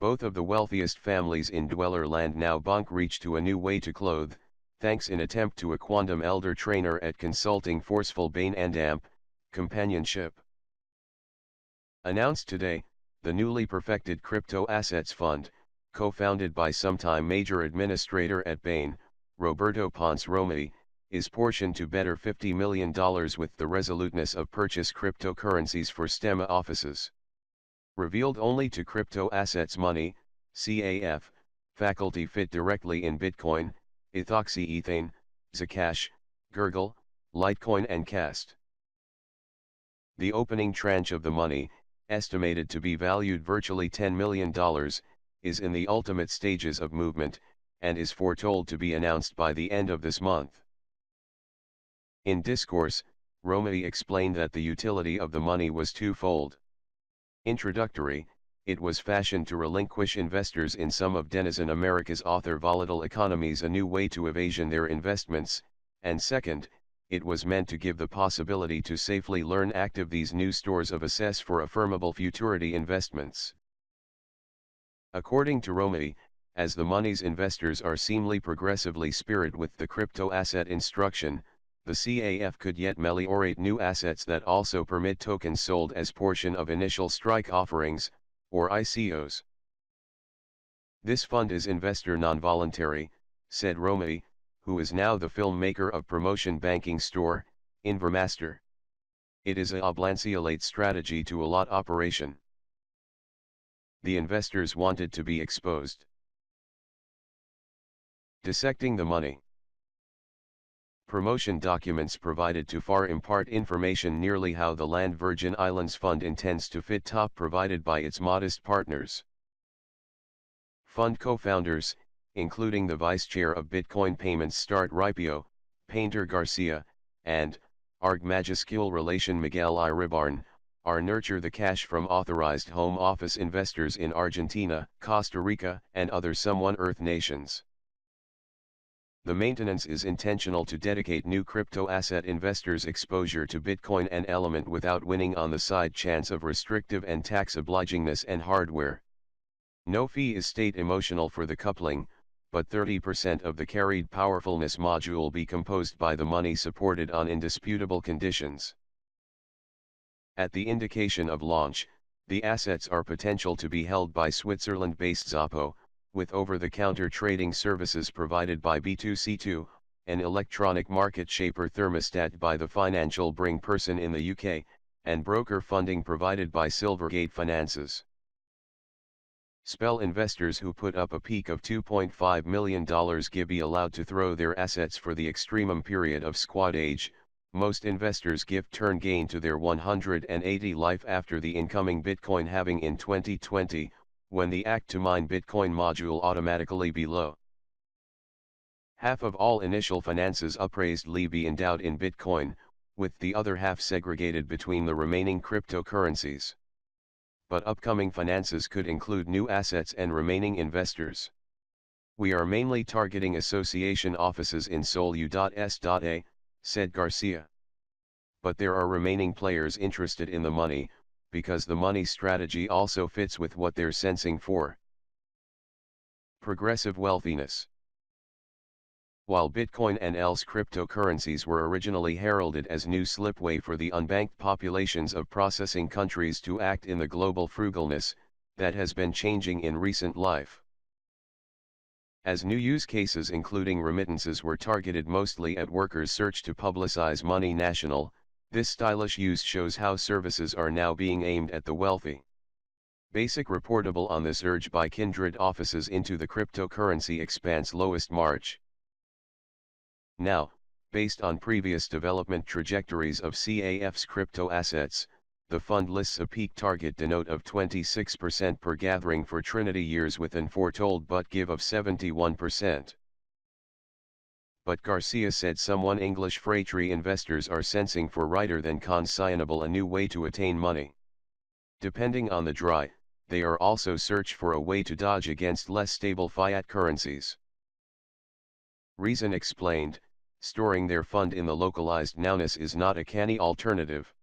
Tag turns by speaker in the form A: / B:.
A: Both of the wealthiest families in Dwellerland now bunk reach to a new way to clothe, thanks in attempt to a quantum elder trainer at consulting forceful Bain and AMP, companionship. Announced today, the newly perfected Crypto Assets Fund, co-founded by sometime major administrator at Bain, Roberto Ponce Romei, is portioned to better $50 million with the resoluteness of purchase cryptocurrencies for STEMA offices. Revealed only to Crypto Assets Money, CAF, faculty fit directly in Bitcoin, Ethoxyethane, Zcash, Gurgle, Litecoin and Cast. The opening tranche of the money, estimated to be valued virtually $10 million, is in the ultimate stages of movement, and is foretold to be announced by the end of this month. In discourse, Romei explained that the utility of the money was twofold. Introductory, it was fashioned to relinquish investors in some of Denizen America's author volatile economies a new way to evasion their investments, and second, it was meant to give the possibility to safely learn active these new stores of assess for affirmable futurity investments. According to Romei, as the money's investors are seemingly progressively spirit with the crypto asset instruction, the CAF could yet meliorate new assets that also permit tokens sold as portion of initial strike offerings, or ICOs. This fund is investor non-voluntary, said Romei, who is now the filmmaker of promotion banking store, Invermaster. It is a oblanceolate strategy to a lot operation. The investors wanted to be exposed. Dissecting the money. Promotion documents provided to FAR impart information nearly how the Land Virgin Islands Fund intends to fit top provided by its modest partners. Fund co-founders, including the vice chair of Bitcoin payments start Ripio, Painter Garcia, and, Arg Majuscule Relation Miguel Iribarne, are nurture the cash from authorized home office investors in Argentina, Costa Rica and other someone Earth nations. The maintenance is intentional to dedicate new crypto asset investors exposure to Bitcoin and element without winning on the side chance of restrictive and tax obligingness and hardware. No fee is state emotional for the coupling, but 30% of the carried powerfulness module be composed by the money supported on indisputable conditions. At the indication of launch, the assets are potential to be held by Switzerland-based Zoppo, with over-the-counter trading services provided by B2C2, an electronic market shaper thermostat by the financial bring person in the UK, and broker funding provided by Silvergate Finances. Spell investors who put up a peak of $2.5 million give be allowed to throw their assets for the extremum period of squad age. Most investors give turn gain to their 180 life after the incoming Bitcoin halving in 2020, when the act to mine Bitcoin module automatically be low. Half of all initial finances appraisedly be endowed in Bitcoin, with the other half segregated between the remaining cryptocurrencies. But upcoming finances could include new assets and remaining investors. We are mainly targeting association offices in Seoul U.S.A, said Garcia. But there are remaining players interested in the money, because the money strategy also fits with what they're sensing for. Progressive wealthiness. While Bitcoin and else cryptocurrencies were originally heralded as new slipway for the unbanked populations of processing countries to act in the global frugalness, that has been changing in recent life. As new use cases including remittances were targeted mostly at workers' search to publicize money national, this stylish use shows how services are now being aimed at the wealthy. Basic reportable on this urge by kindred offices into the cryptocurrency expanse lowest march. Now, based on previous development trajectories of CAF's crypto assets, the fund lists a peak target denote of 26% per gathering for Trinity years with an foretold but give of 71%. But Garcia said someone English freightry investors are sensing for righter than consignable a new way to attain money. Depending on the dry, they are also search for a way to dodge against less stable fiat currencies. Reason explained, storing their fund in the localized nowness is not a canny alternative.